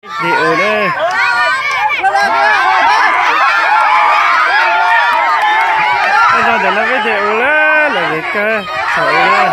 Điệu đây. Bây giờ để nó cái điệu là gì cơ? Sợ lên.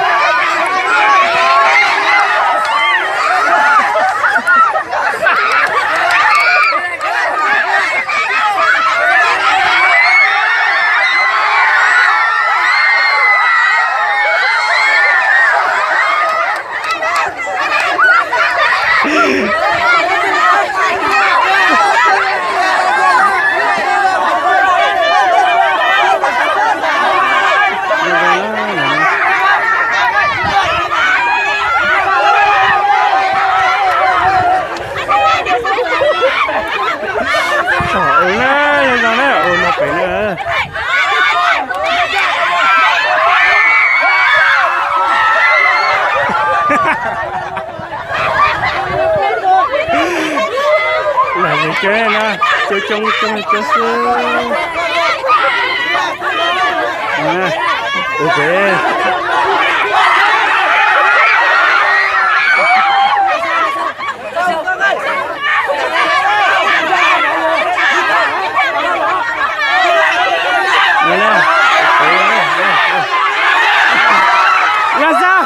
Là gì chơi nè, chơi chung chơi sư. Ok. Là sao?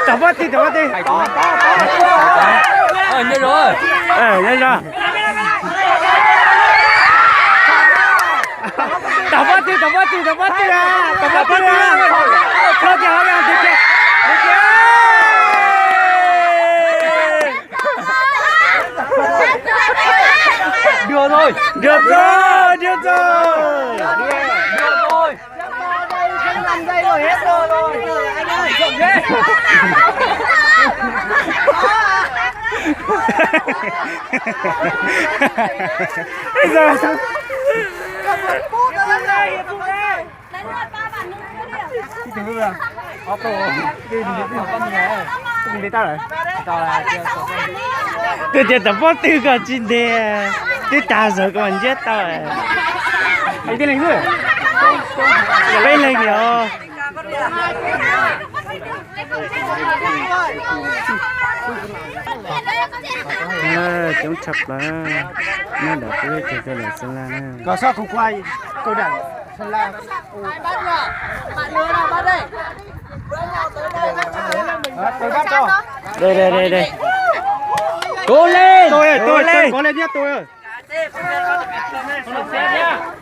Tập bắt đi. Nhanh rồi. Nhanh rồi. Tập bắt đi à. Cho kìa Được rồi. Làm dây rồi hết rồi. Anh ơi, trộm ghê. Bây giờ tôi chỉ tập bắt tư cả chín đề, tôi trả giờ các bạn chết tao rồi. Anh tên là gì? Đây là nhiều. Chống chập là nó đã tới cái này Sơn La nè. Có sao không quay câu đẳng Sơn La. Bạn lừa nào bắt đây. Tôi bắt cho. Đây. Cố lên. Tôi có lên nhất tôi ơi.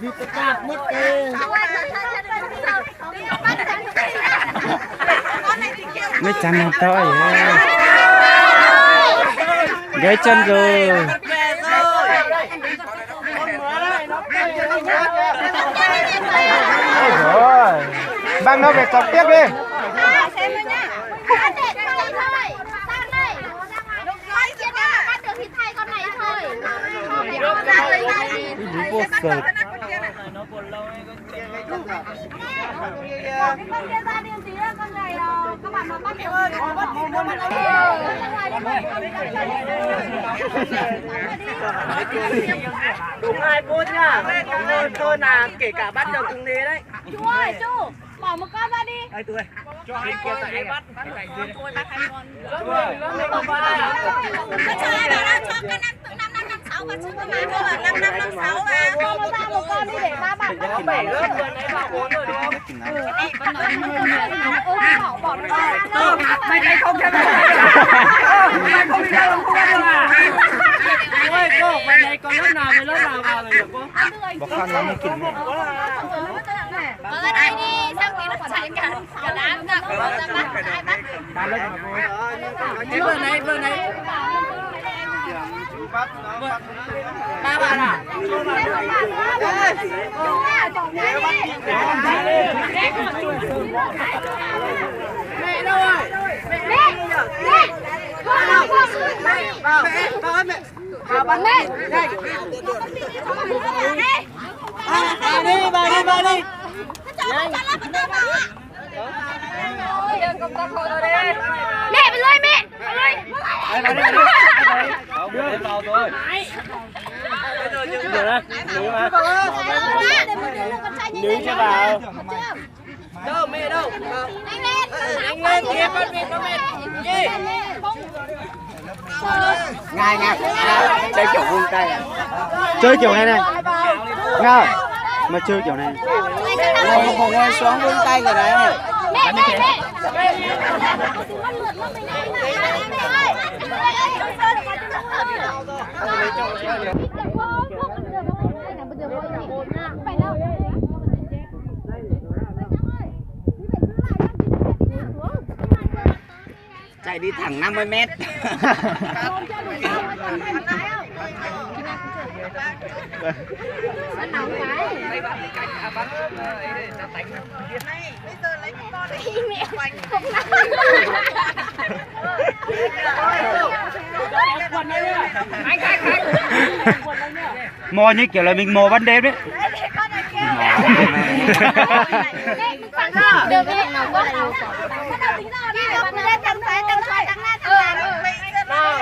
Đi tất cả mất cái. Mấy chăn làm to vậy. Gãy chân rồi. Rồi. Băng nó về tập tiếp đi. Vô sợt. Đúng 2 phút nhá. Tôi là kể cả bắt được cùng thế đấy. Chú ơi, chú bỏ một con ra đi. Đây tôi cho hai con này bắt. Tôi bắt 2 con. Chú ơi, nó không bắt. Cho ai bảo là cho cái 5 và chứ cơ mà cho là 5 và. Cho nó ra một con đi để ba bạn nó 7 lớp vừa nãy bảo 4 rồi đúng không? Con nói bỏ nó ra. Mày không cho mày. Mày không đi đâu không ăn được à? Ôi cô, mày này còn lớp nào với lớp nào vào rồi được cô? Bọc khăn nó mới kịp. Ở đây đi, sao tí nó chạy cả đám ra bắt ai bắt. Vừa nãy. Ba bạn à? Mẹ đâu rồi? Mẹ. Vào bắt mẹ. Bà đi. Mẹ bên đây mẹ. Đưa vào rồi. Nữ cho vào. Đâu mẹ đâu. Anh lên kia con mẹ. Gì? Ngay ngay. Chơi kiểu vung tay. Chơi kiểu này này. Nga. Mà chơi kiểu này. Không ngồi xuống vung tay rồi đấy. Chạy đi thẳng 50 mét. Mò như kiểu là mình mò ban đêm đấy.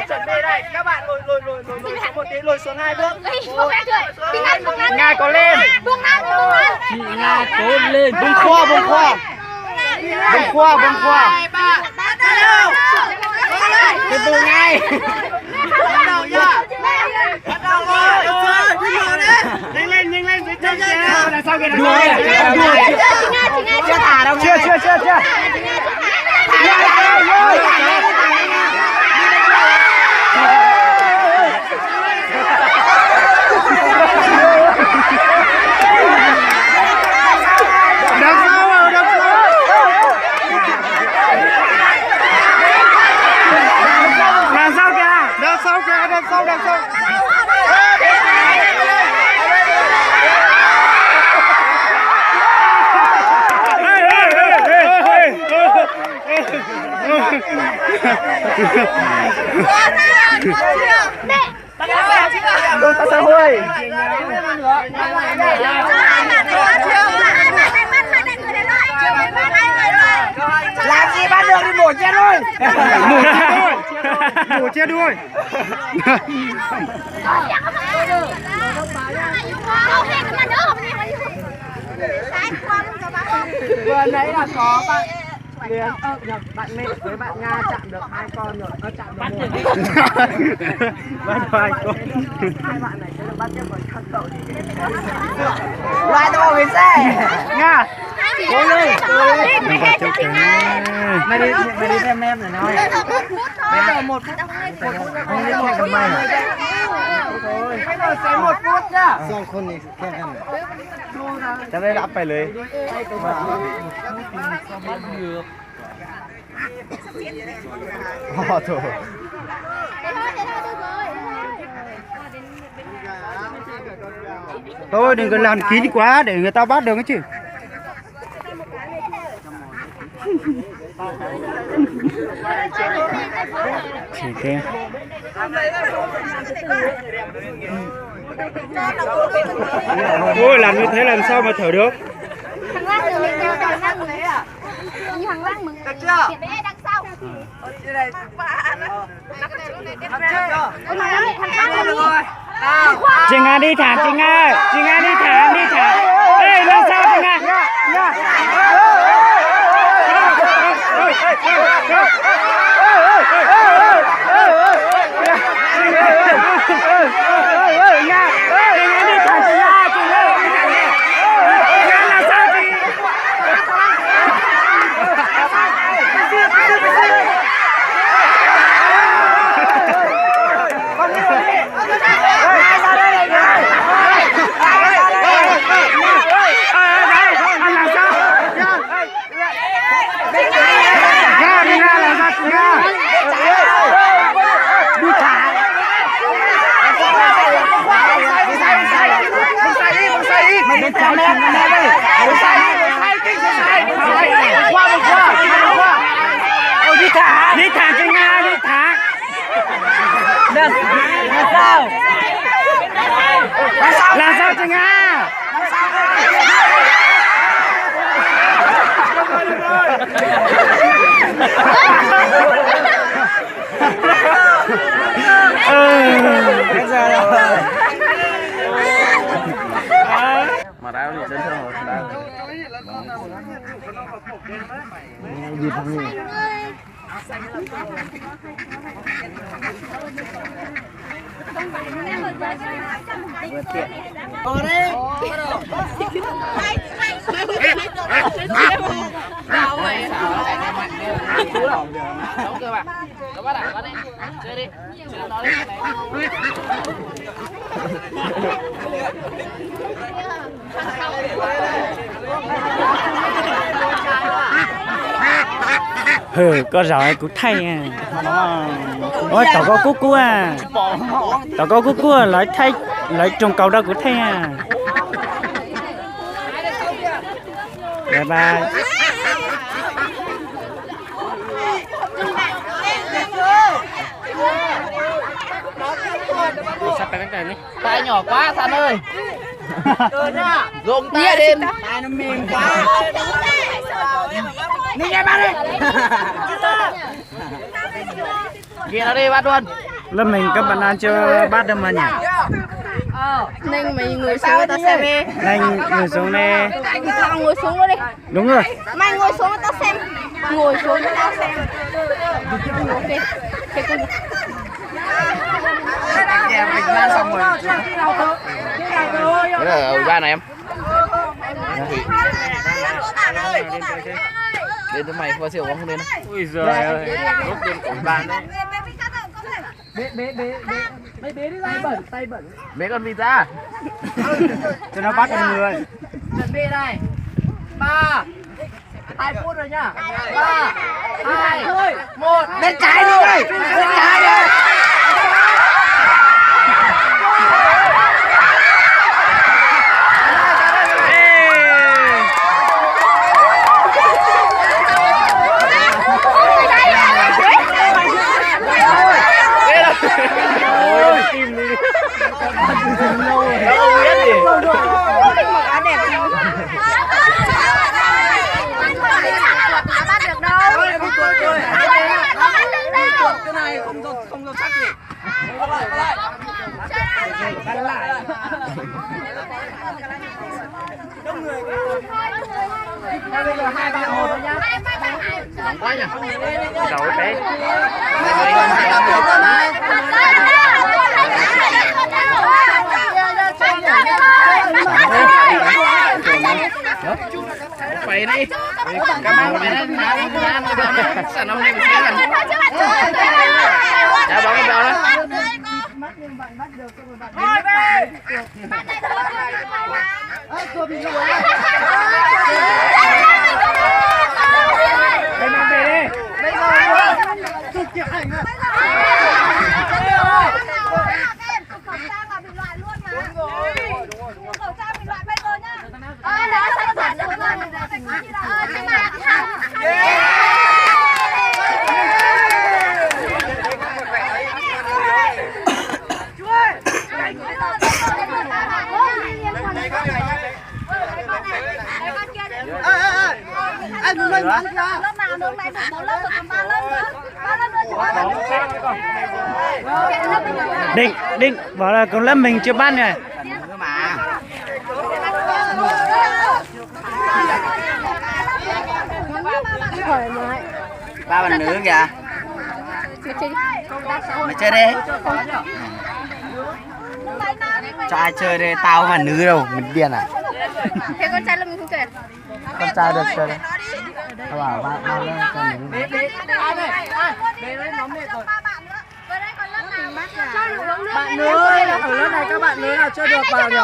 Chuẩn bị đây, các bạn lùi một tí, lùi xuống 2 bước. Nga có lên. Chị Nga cố lên. Bông khoa. Từ từ ngay. Bắt đầu nhá. Bắt đầu rồi. Nhanh lên dưới chân kìa. Là sao kìa? Đùa. Chưa thả đâu. Chưa. Đằng sau. Đôi ta sao hơi. Làm gì bắt được đi mổ che đuôi. Mổ che đuôi. Vừa nãy là có bạn Liên bạn Mẹ với bạn Nga chạm được 2 con rồi. Chạm được 1. Bắt 2 con. Hai bạn này sẽ được bắt tiếp với khăn cậu. Loại tôi về xe. Nga. Cố lên. Mày đi xem em rồi nói. Bây giờ 1 phút. Không liên hệ con mày. Bây giờ sẽ 1 phút nhá. Xong con này khen ăn. Cho nên đã phải lấy. Thôi. Thôi đừng có làm kín quá để người ta bắt được cái chứ. Chỉ thế. Ôi làm như thế làm sao mà thở được? Thằng Lan đừng lên theo thằng Lan đấy à? Như thằng Lan mừng. Được chưa? Bé đằng sau. Đây này. Ôi mà thằng Lan Được rồi. Chị Nga đi thẳng, chị Nga đi thẳng. Ê, lên sau chị Nga. Đi thẳng cho Nga, đi thẳng. Là sao cho Nga? Bây giờ Gì thằng này. Còn đi. Đúng cơ bạn. Các bạn ạ, đi. Chơi đi. Chơi nó đi. hừ có rồi cũng thay à ôi tao có cú cú à tao có cú cú à lại thay lại trồng cầu đâu cũng thay à bye bye sắp tới cái này Tay nhỏ quá San ơi. Dùng tay đi. Tay nó mềm quá. Đi nghe bác đi. Kia nó đi bắt luôn. lớp mình các bạn ăn cho bát đâu mà nhỉ Nên mày ngồi xuống tao xem đi. nên ngồi xuống nè Tao ngồi xuống luôn đi. đúng rồi Mày ngồi xuống tao xem. Ngồi xuống cho tao xem. Ok. Xong rồi. Cái là ở ba này em. Đến tụi mày qua siêu không đến. ui giời ơi rốt bên của bạn đấy Mấy con vịt ra. cho nó bắt con người Chuẩn bị này. 3 2 phút rồi nhá. 3 2 1. Bên trái đi. Bên trái đi. ôi tim đi Đâu biết gì. Bắt được đâu. Cái này không được sắc gì. Bắt lại. Đông người. Bây giờ 2 3 1 thôi nhá. Nóng quá nhỉ. đầu thế Phải đi. Cảm ơn mày đã sản năm nay một xíu gần. Đã bóng cái bèo đó. cái mang về đi Anh lên lớp nào lớp này một lớp còn 3 lớp nữa. 3 lớp nữa. định định bảo là con lớp mình chưa bắt này Ba bạn nữ kìa. Mày chơi đi. Cho ai chơi đi, tao mà nữ đâu, mình điên à. Thế con trai là mình không chơi. Con trai được chơi đấy. Tao bảo ba lên con nữ. Bạn nữ ở lớp này các bạn nữ nào chưa được vào nhỉ?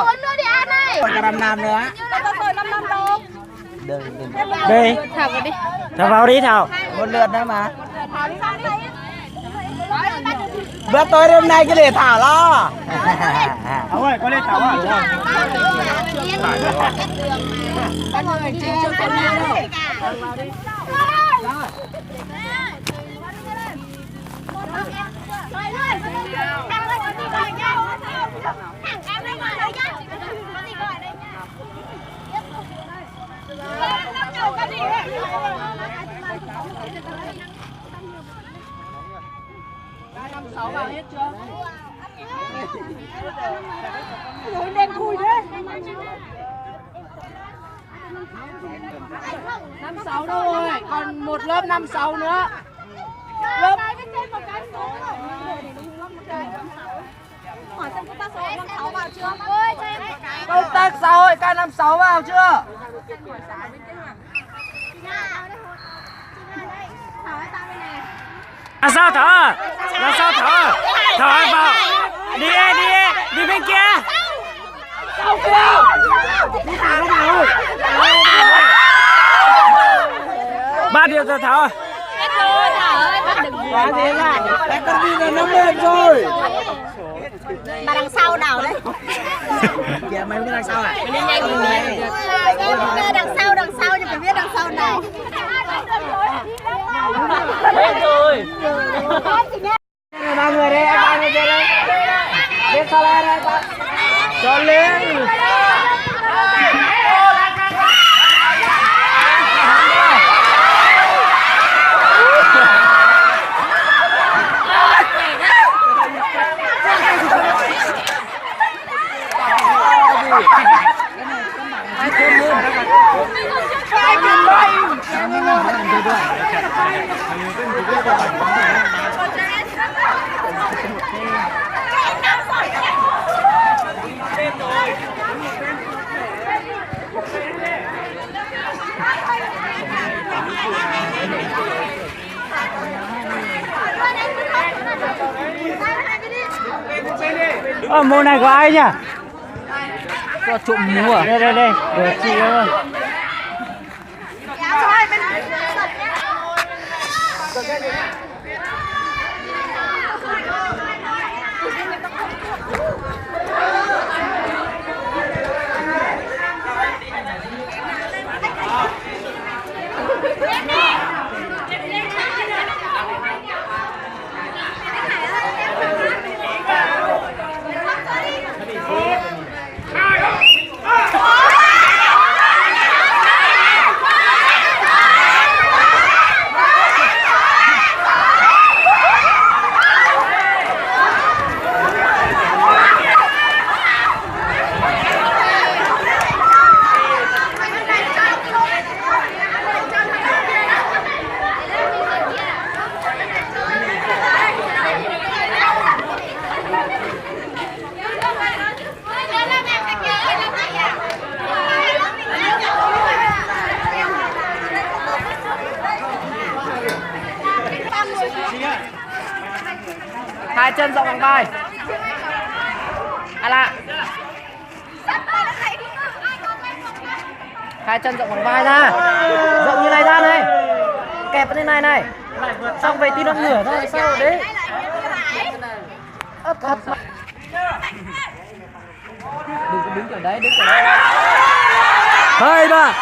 Còn cả nam nữa. đi Thảo vào đi. thảo vào đi thảo Một lượt nữa mà. Bữa tối hôm nay cứ để Thảo lo. thảo ơi có lên thảo à Năm sáu đâu rồi, còn một lớp năm sáu nữa. Lớp hỏi xem có số 56 vào chưa? công tác xã hội K56 vào chưa? Là sao thở? Là sao thở? Thở vào. Đi bên kia. Ba điều giờ thở. Quá thế là cái con đi là nó lên rồi. Bà đằng sau nào đấy? Dạ mày biết đằng sau à? Đi nhanh đằng sau thì phải biết đằng sau nào. Biết rồi. Ba người đây, ba người đây. Biết sao lên đây ba. Cho lên. Môn này của ai nhỉ? Cho trộm múa à? Đây, của chị ơi. Hai chân rộng bằng vai. À lạ. Hai chân rộng bằng vai ra. Rộng như này ra này. Kẹp lên này này. Xong về tí nó ngửa thôi sao đấy. Ấp thật. Đứng ở đấy, đứng ở đấy. 2 3.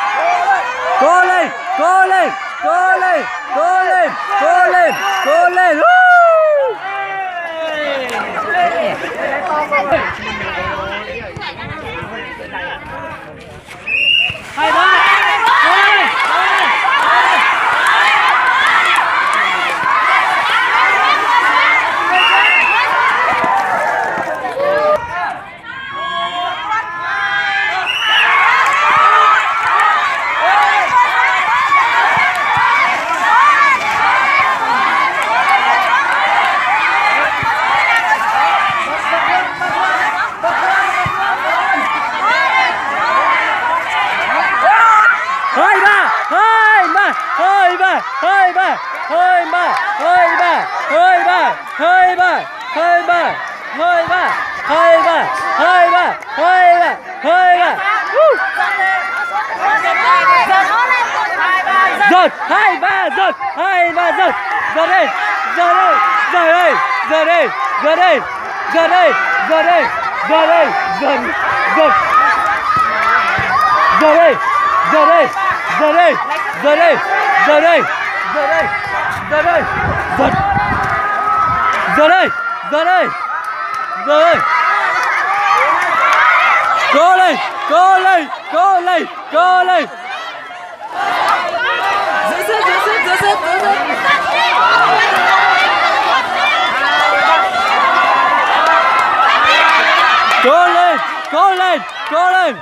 Cố lên. Hai ba. Giật 2 3 giật 2 3 giật. Giật đi. Cố lên. Giữ sức. Cố lên.